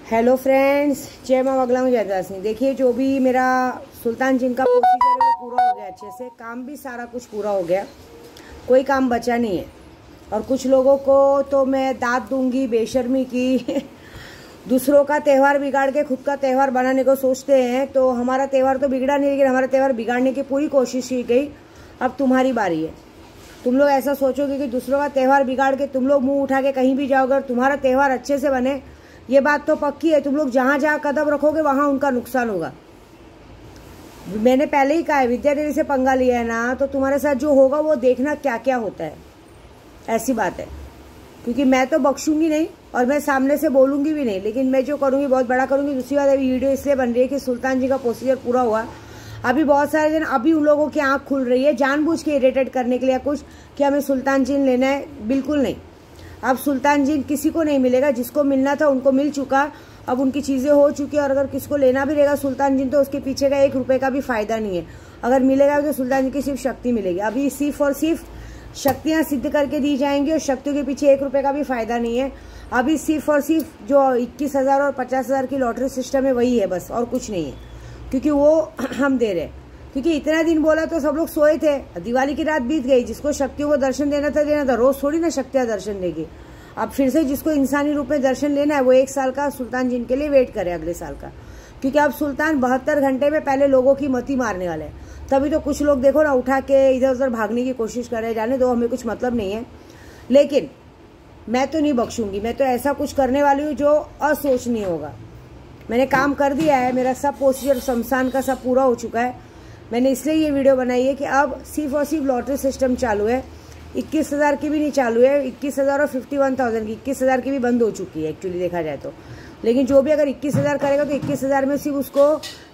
Hello friends, जय माँ बगला हूँ जयदासनी। देखिए, जो भी मेरा सुल्तान जिन का प्रोसीजर है वो पूरा हो गया अच्छे से। काम भी सारा कुछ पूरा हो गया, कोई काम बचा नहीं है। और कुछ लोगों को तो मैं दाद दूंगी बेशर्मी की दूसरों का त्यौहार बिगाड़ के खुद का त्यौहार बनाने को सोचते हैं। तो हमारा त्यौहार तो बिगड़ा नहीं, लेकिन हमारा त्यौहार बिगाड़ने की पूरी कोशिश की गई। अब तुम्हारी बारी है। तुम लोग ऐसा सोचोगे कि दूसरों का त्यौहार बिगाड़ के तुम लोग मुंह उठा के कहीं भी जाओगे और तुम्हारा त्यौहार अच्छे से बने, ये बात तो पक्की है। तुम लोग जहां जहां कदम रखोगे वहां उनका नुकसान होगा। मैंने पहले ही कहा है, विद्या देवी से पंगा लिया है ना, तो तुम्हारे साथ जो होगा वो देखना क्या क्या होता है। ऐसी बात है, क्योंकि मैं तो बख्शूंगी नहीं और मैं सामने से बोलूंगी भी नहीं, लेकिन मैं जो करूंगी बहुत बड़ा करूंगी। दूसरी बात, अभी वीडियो इसलिए बन रही है कि सुल्तान जी का प्रोसीजर पूरा हुआ। अभी बहुत सारे जन, अभी उन लोगों की आंख खुल रही है जानबूझ के इरिटेट करने के लिए कुछ कि हमें सुल्तान जी लेना है। बिल्कुल नहीं। अब सुल्तान जी किसी को नहीं मिलेगा, जिसको मिलना था उनको मिल चुका। अब उनकी चीज़ें हो चुकी है, और अगर किसको लेना भी रहेगा सुल्तान जी, तो उसके पीछे का 1 रुपये का भी फायदा नहीं है। अगर मिलेगा तो सुल्तान जी की सिर्फ शक्ति मिलेगी। अभी सिर्फ और सिर्फ शक्तियाँ सिद्ध करके दी जाएंगी और शक्तियों के पीछे 1 रुपये का भी फायदा नहीं है। अभी सिर्फ और सिर्फ जो 21,000 और 50,000 की लॉटरी सिस्टम है वही है बस, और कुछ नहीं है। क्योंकि वो हम दे रहे, क्योंकि इतना दिन बोला तो सब लोग सोए थे। दिवाली की रात बीत गई, जिसको शक्तियों को दर्शन देना था। रोज थोड़ी ना शक्तियाँ दर्शन देगी। अब फिर से जिसको इंसानी रूप में दर्शन लेना है वो 1 साल का सुल्तान जिन के लिए वेट करे, अगले साल का। क्योंकि अब सुल्तान 72 घंटे में पहले लोगों की मती मारने वाले हैं। तभी तो कुछ लोग देखो ना, उठा के इधर उधर भागने की कोशिश कर रहे हैं। जाने दो, हमें कुछ मतलब नहीं है। लेकिन मैं तो नहीं बख्शूंगी। मैं तो ऐसा कुछ करने वाली हूँ जो असोचनीय होगा। मैंने काम कर दिया है, मेरा सब प्रोसीजर शमशान का सब पूरा हो चुका है। मैंने इसलिए ये वीडियो बनाई है कि अब सिर्फ और सिर्फ लॉटरी सिस्टम चालू है। 21,000 की भी नहीं चालू है, 21,000 और 51,000 की। 21,000 की भी बंद हो चुकी है एक्चुअली देखा जाए तो। लेकिन जो भी अगर 21,000 करेगा तो 21,000 में सिर्फ उसको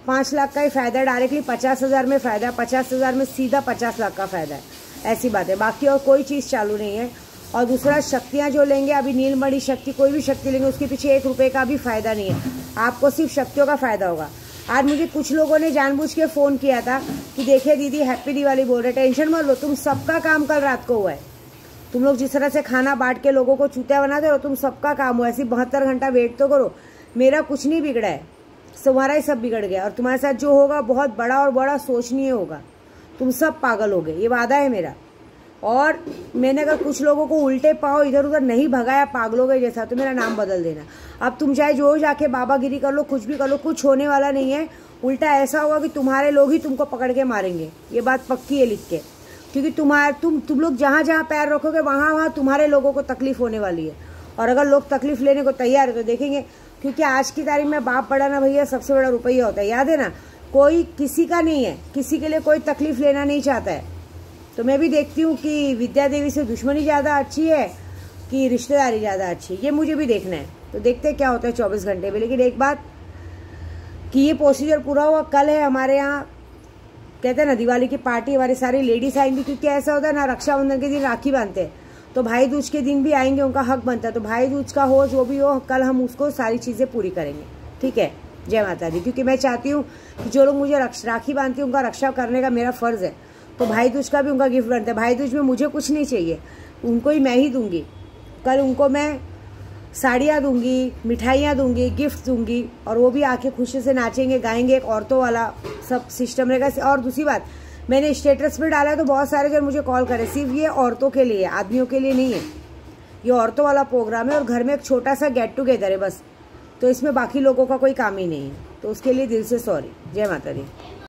5 लाख का ही फायदा, डायरेक्टली 50,000 में फायदा, 50,000 में सीधा 50 लाख का फायदा है। ऐसी बात है, बाकी और कोई चीज़ चालू नहीं है। और दूसरा, शक्तियाँ जो लेंगे, अभी नीलमणि शक्ति कोई भी शक्ति लेंगे, उसके पीछे 1 रुपये का भी फायदा नहीं है। आपको सिर्फ शक्तियों का फायदा होगा। आज मुझे कुछ लोगों ने जानबूझ के फ़ोन किया था कि देखिए दीदी हैप्पी दिवाली बोल रहे। टेंशन मत लो, तुम सबका काम कल रात को हुआ है। तुम लोग जिस तरह से खाना बांट के लोगों को चूतिया बनाते हो, तुम सबका काम हुआ है। ऐसी 72 घंटा वेट तो करो। मेरा कुछ नहीं बिगड़ा है, तुम्हारा ही सब बिगड़ गया। और तुम्हारे साथ जो होगा बहुत बड़ा और बड़ा सोचनीय होगा। तुम सब पागल हो गए, ये वादा है मेरा। और मैंने अगर कुछ लोगों को उल्टे पाँव इधर उधर नहीं भगाया पागलों के जैसा, तो मेरा नाम बदल देना। अब तुम चाहे जो जाके बाबागिरी कर लो, कुछ भी कर लो, कुछ होने वाला नहीं है। उल्टा ऐसा होगा कि तुम्हारे लोग ही तुमको पकड़ के मारेंगे। ये बात पक्की है लिख के। क्योंकि तुम लोग जहाँ जहाँ पैर रखोगे वहाँ तुम्हारे लोगों को तकलीफ होने वाली है। और अगर लोग तकलीफ लेने को तैयार है तो देखेंगे। क्योंकि आज की तारीख में बाप बड़ा ना भैया, सबसे बड़ा रुपया होता है, याद है ना। कोई किसी का नहीं है, किसी के लिए कोई तकलीफ लेना नहीं चाहता है। तो मैं भी देखती हूँ कि विद्या देवी से दुश्मनी ज़्यादा अच्छी है कि रिश्तेदारी ज़्यादा अच्छी है, ये मुझे भी देखना है। तो देखते हैं क्या होता है 24 घंटे में। लेकिन एक बात कि ये प्रोसीजर पूरा हुआ। कल है हमारे यहाँ, कहते हैं ना, दिवाली की पार्टी। हमारी सारी लेडीज आएंगी, क्योंकि ऐसा होता है ना, रक्षाबंधन के दिन राखी बांधते हैं, तो भाई दूज के दिन भी आएंगे, उनका हक बनता है। तो भाई दूज का हो जो भी हो, कल हम उसको सारी चीज़ें पूरी करेंगे। ठीक है, जय माता दी। क्योंकि मैं चाहती हूँ कि जो लोग मुझे राखी बांधती हैं उनका रक्षा करने का मेरा फ़र्ज़ है। तो भाई दूज का भी उनका गिफ्ट बनता है। भाई दूज में मुझे कुछ नहीं चाहिए, उनको ही मैं ही दूंगी। कल उनको मैं साड़ियाँ दूंगी, मिठाइयाँ दूंगी, गिफ्ट दूंगी, और वो भी आके खुशी से नाचेंगे गाएंगे। एक औरतों वाला सब सिस्टम रहेगा। और दूसरी बात, मैंने स्टेटस पे डाला तो बहुत सारे जन मुझे कॉल करे। सिर्फ ये औरतों के लिए, आदमियों के लिए नहीं है। ये औरतों वाला प्रोग्राम है और घर में एक छोटा सा गेट टुगेदर है बस। तो इसमें बाकी लोगों का कोई काम ही नहीं है। तो उसके लिए दिल से सॉरी। जय माता दी।